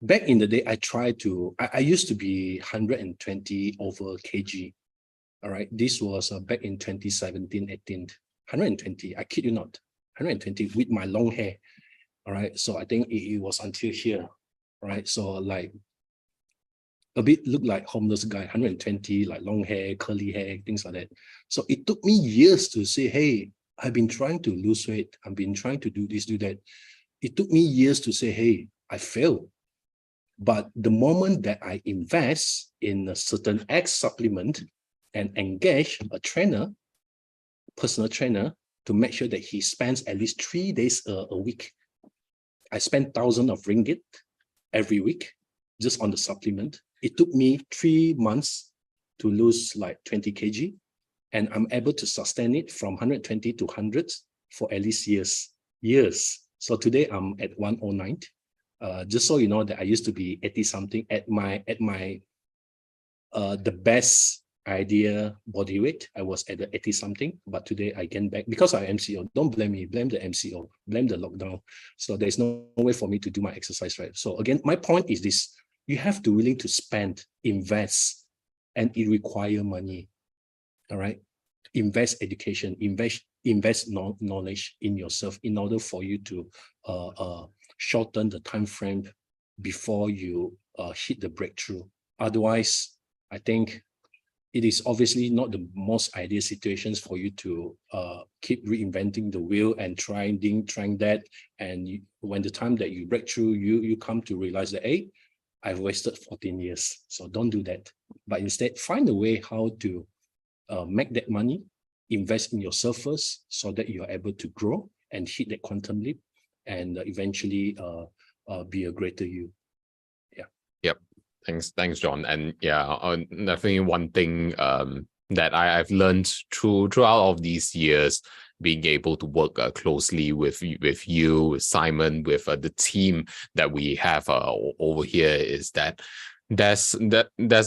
Back in the day, I used to be 120 over kg. All right, this was back in 2017, 18, 120, I kid you not, 120 with my long hair. All right, so I think it was until here. All right, so like a bit look like homeless guy, 120, like long hair, curly hair, things like that. So it took me years to say, hey, I've been trying to lose weight. I've been trying to do this, do that. It took me years to say, hey, I failed. But the moment that I invest in a certain X supplement and engage a trainer, personal trainer, to make sure that he spends at least 3 days a week. I spend thousands of ringgit every week just on the supplement. It took me 3 months to lose like 20 kg, and I'm able to sustain it from 120 to 100 for at least years. So today I'm at 109. Just so you know that I used to be 80 something at my the best idea body weight. I was at the 80 something, but today I gained back because I MCO. Don't blame me, blame the MCO, blame the lockdown. So there's no way for me to do my exercise, right? So again, my point is this: you have to willing to spend, invest, and it require money. All right, invest education, invest knowledge in yourself in order for you to shorten the time frame before you hit the breakthrough. Otherwise, I think it is obviously not the most ideal situations for you to keep reinventing the wheel and trying that. And when the time that you break through, you come to realize that, hey, I've wasted 14 years. So don't do that. But instead, find a way how to make that money, invest in yourself first so that you're able to grow and hit that quantum leap and eventually be a greater you. Yeah. Yep. Thanks, John. And yeah, definitely one thing that I've learned throughout all of these years, being able to work closely with you, with Simon, with the team that we have over here, is that there's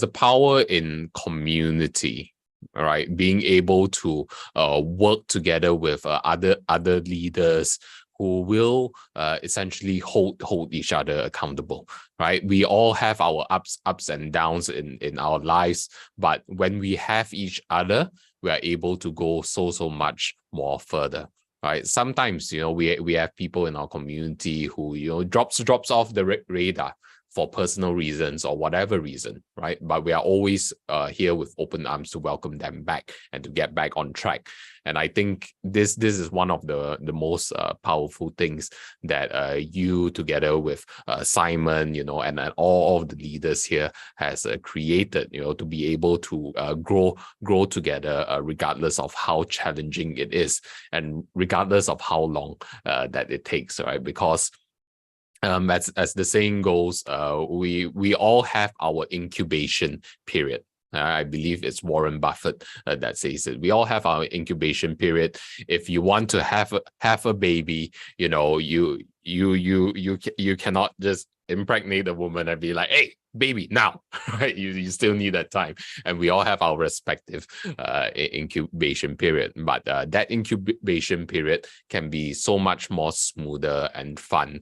a power in community. All right, being able to work together with other leaders who will essentially hold each other accountable, right? We all have our ups and downs in our lives, but when we have each other, we are able to go so much more further, right? Sometimes, we have people in our community who, drops off the radar for personal reasons or whatever reason, right? But we are always here with open arms to welcome them back and to get back on track. And I think this is one of the most powerful things that you, together with Simon, and all of the leaders here, has created, to be able to grow together, regardless of how challenging it is and regardless of how long that it takes, right? Because as the saying goes, we all have our incubation period. I believe it's Warren Buffett that says it. We all have our incubation period. If you want to have a baby, you cannot just impregnate a woman and be like, hey, baby, now, right? You still need that time. And we all have our respective incubation period. But that incubation period can be so much more smoother and fun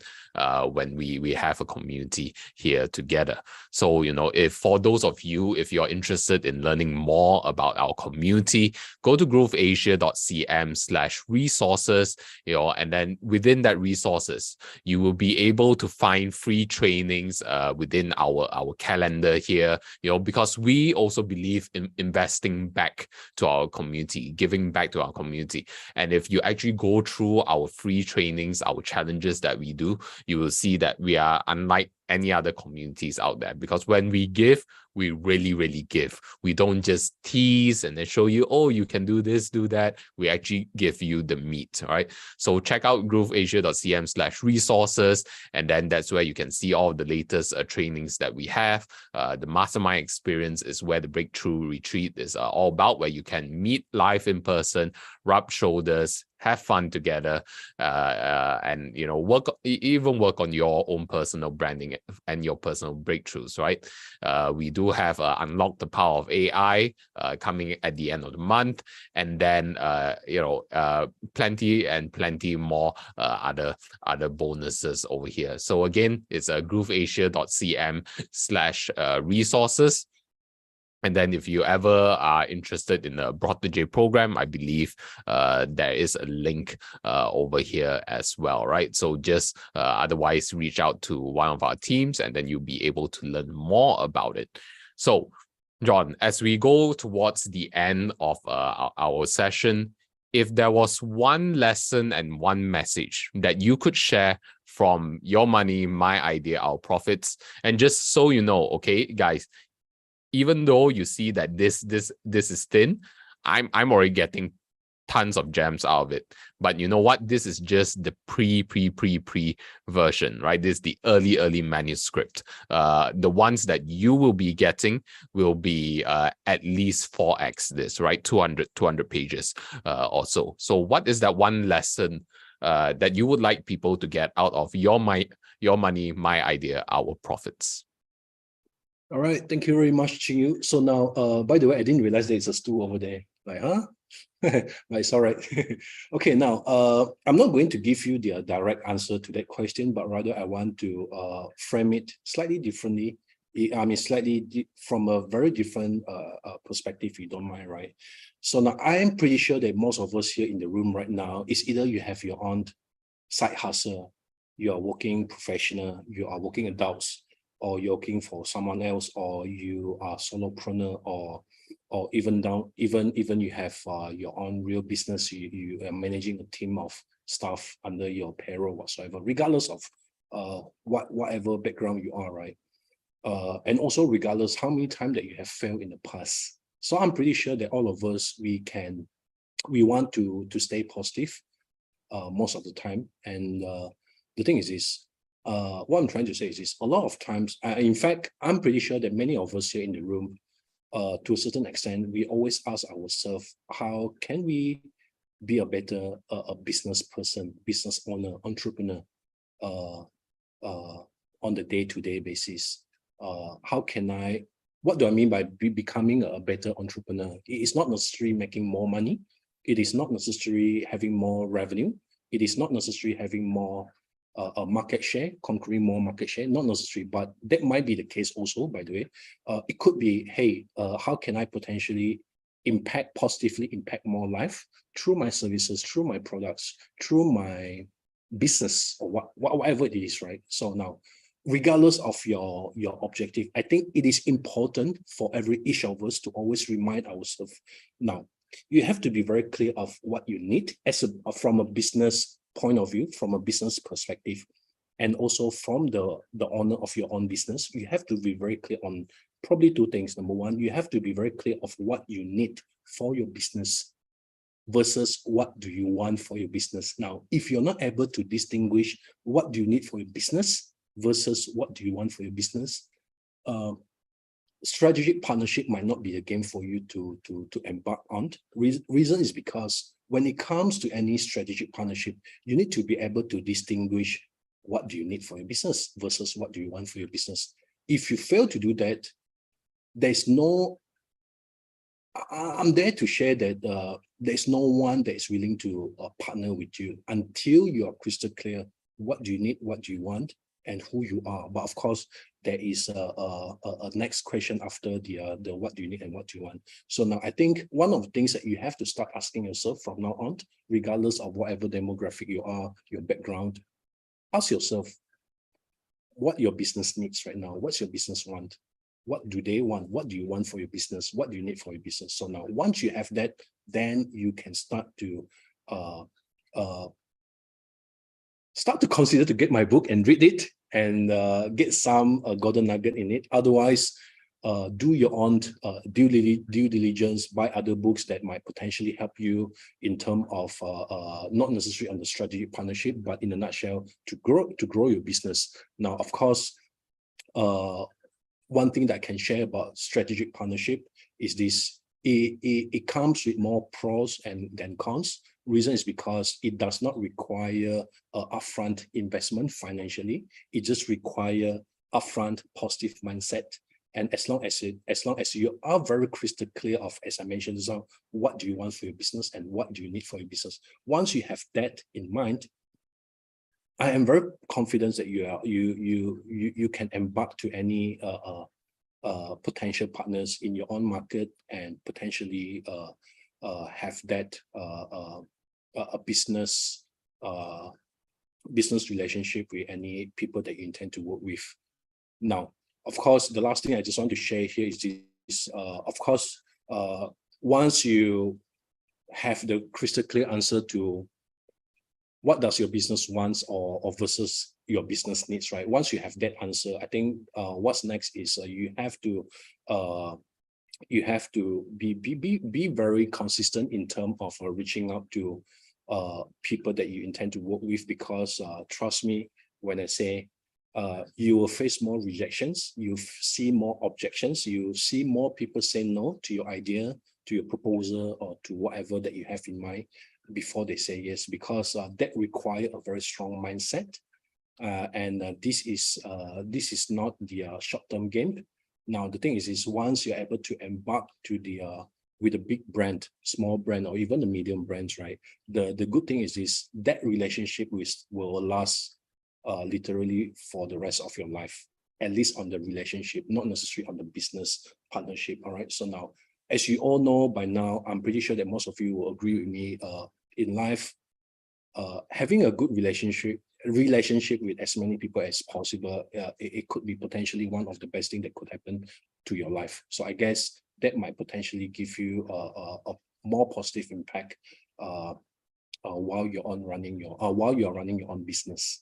when we have a community here together. So, if for those of you, if you're interested in learning more about our community, go to groveasia.cm/resources, and then within that resources, you will be able to find free trainings within our calendar here, because we also believe in investing back to our community, giving back to our community. And if you actually go through our free trainings, our challenges that we do, you will see that we are unlike any other communities out there, because when we give, we really give. We don't just tease and then show you, oh, you can do this, do that. We actually give you the meat, right? So check out grooveasia.cm/resources, and then that's where you can see all the latest trainings that we have. The mastermind experience is where the breakthrough retreat is all about, where you can meet live in person, rub shoulders, have fun together, and work on your own personal branding and your personal breakthroughs, right? We do have Unlock the Power of AI coming at the end of the month, and then plenty more other bonuses over here. So again, it's grooveasia.cm/resources. And then if you ever are interested in the Brought the J program, I believe there is a link over here as well, right? So just otherwise reach out to one of our teams, and then you'll be able to learn more about it. So John, as we go towards the end of our session, if there was one lesson and one message that you could share from Your Money, My Idea, Our Profits, and just so you know, okay, guys, even though you see that this is thin, I'm already getting tons of gems out of it. But you know what? This is just the pre version, right? This is the early manuscript. The ones that you will be getting will be at least 4x this, right? 200 pages or so. So what is that one lesson that you would like people to get out of Your Money, My Idea, Our Profits? All right, thank you very much, Chinyu. So now, by the way, I didn't realize there's a stool over there. Like, huh? But it's all right. Okay, now, I'm not going to give you the direct answer to that question, but rather I want to frame it slightly differently. I mean, from a very different perspective, if you don't mind, right? So now, I am pretty sure that most of us here in the room right now is either you have your own side hustle, you are working professional, you are working adults, or you're working for someone else, or you are solopreneur, or even you have your own real business, you are managing a team of staff under your payroll whatsoever, regardless of whatever background you are, right? And also regardless how many times that you have failed in the past. So I'm pretty sure that all of us, we want to stay positive most of the time. And the thing is this, what I'm trying to say is a lot of times, in fact, I'm pretty sure that many of us here in the room, to a certain extent, we always ask ourselves, how can we be a better business person, business owner, entrepreneur on the day-to-day basis? What do I mean by becoming a better entrepreneur? It is not necessarily making more money. It is not necessarily having more revenue. It is not necessarily having more a market share, conquering more market share, not necessary, but that might be the case also, by the way. It could be, hey, how can I potentially positively impact more life through my services, through my products, through my business, or whatever it is, right? So now, regardless of your objective, I think it is important for each of us to always remind ourselves. Now, you have to be very clear of what you need from a business point of view, from a business perspective, and also from the owner of your own business. You have to be very clear on probably two things. Number one, you have to be very clear of what you need for your business versus what do you want for your business. Now, if you're not able to distinguish what do you need for your business versus what do you want for your business, strategic partnership might not be a game for you to embark on. Reason is because when it comes to any strategic partnership, you need to be able to distinguish what do you need for your business versus what do you want for your business. If you fail to do that, I'm there to share that there's no one that is willing to partner with you until you are crystal clear what do you need, what do you want, and who you are. But of course, there is a next question after the what do you need and what do you want. So now I think one of the things that you have to start asking yourself from now on, regardless of whatever demographic you are, your background, ask yourself what your business needs right now. What's your business want? What do they want? What do you want for your business? What do you need for your business? So now once you have that, then you can start to consider to get my book and read it and get some golden nugget in it. Otherwise, do your own due diligence, buy other books that might potentially help you in terms of not necessarily on the strategic partnership, but in a nutshell, to grow your business. Now, of course, one thing that I can share about strategic partnership is this: it comes with more pros than cons. Reason is because it does not require upfront investment financially. It just require upfront positive mindset. And as long as you are very crystal clear of, as I mentioned, so what do you want for your business and what do you need for your business? Once you have that in mind, I am very confident that you can embark to any potential partners in your own market and potentially have that a business relationship with any people that you intend to work with. Now, of course, the last thing I just want to share here is this. Of course, once you have the crystal clear answer to what does your business wants or versus your business needs, right? Once you have that answer, I think what's next is you have to be very consistent in terms of reaching out to people that you intend to work with, because trust me when I say you will face more rejections, you see more objections, you see more people say no to your idea, to your proposal, or to whatever that you have in mind before they say yes, because that requires a very strong mindset. And this is not the short-term game. Now, the thing is once you're able to embark to the with a big brand, small brand, or even the medium brands, right? The good thing is that relationship will last literally for the rest of your life, at least on the relationship, not necessarily on the business partnership. All right. So now, as you all know by now, I'm pretty sure that most of you will agree with me. In life, having a good relationship with as many people as possible, it could be potentially one of the best things that could happen to your life. So I guess that might potentially give you a more positive impact while you're running your own business.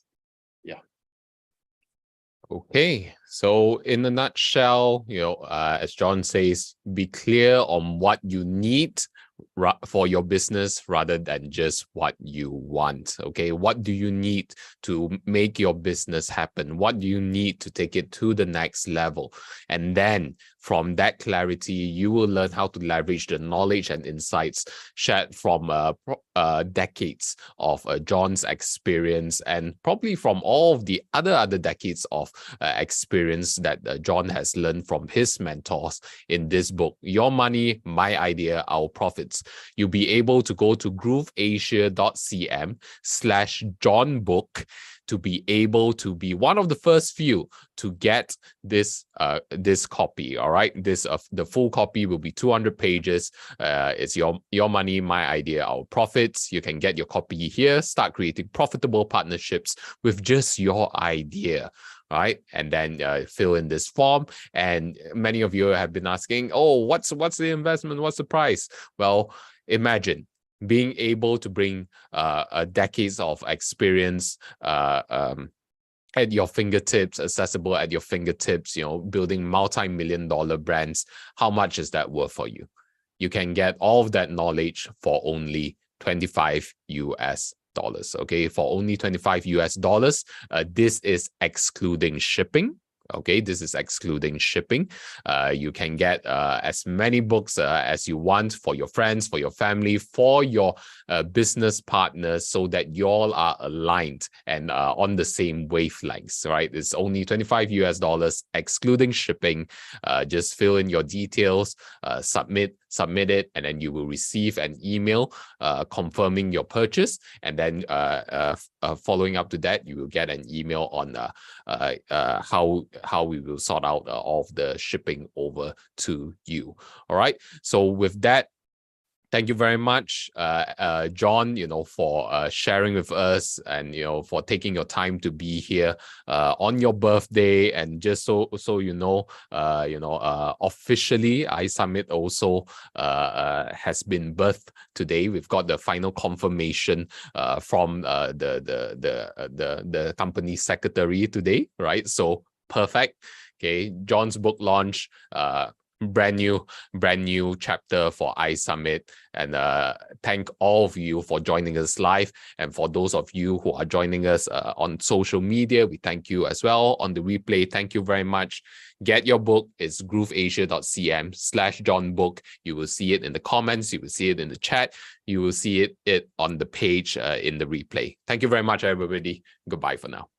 Yeah. Okay, so in a nutshell, as John says, be clear on what you need for your business rather than just what you want. Okay, what do you need to make your business happen? What do you need to take it to the next level? And then from that clarity, you will learn how to leverage the knowledge and insights shared from decades of John's experience, and probably from all of the other decades of experience that John has learned from his mentors in this book, Your Money, My Idea, Our Profits. You'll be able to go to grooveasia.cm/johnbook to be able to be one of the first few to get this copy. All right, the full copy will be 200 pages. It's your money, my idea, our profits. You can get your copy here. Start creating profitable partnerships with just your idea. Right, and then fill in this form. And many of you have been asking, oh, what's the investment? What's the price? Well, imagine being able to bring decades of experience at your fingertips, accessible at your fingertips, building multi-million-dollar brands. How much is that worth for you? You can get all of that knowledge for only $25 US. Okay, for only $25 US. This is excluding shipping. Okay, this is excluding shipping. You can get as many books as you want for your friends, for your family, for your business partners, so that you all are aligned and on the same wavelengths, right? It's only $25 US, excluding shipping. Just fill in your details, submit it, and then you will receive an email confirming your purchase. And then following up to that, you will get an email on how we will sort out all of the shipping over to you. All right. So with that, Thank you very much, John, for sharing with us and, for taking your time to be here on your birthday. And just so officially, iSummit also has been birthed today. We've got the final confirmation from the company secretary today, right? So perfect. Okay, John's book launch, brand new chapter for iSummit. And thank all of you for joining us live, and for those of you who are joining us on social media, we thank you as well. On the replay, thank you very much. Get your book. It's grooveasia.cm/johnbook. You will see it in the comments, you will see it in the chat, you will see it on the page in the replay. Thank you very much, everybody. Goodbye for now.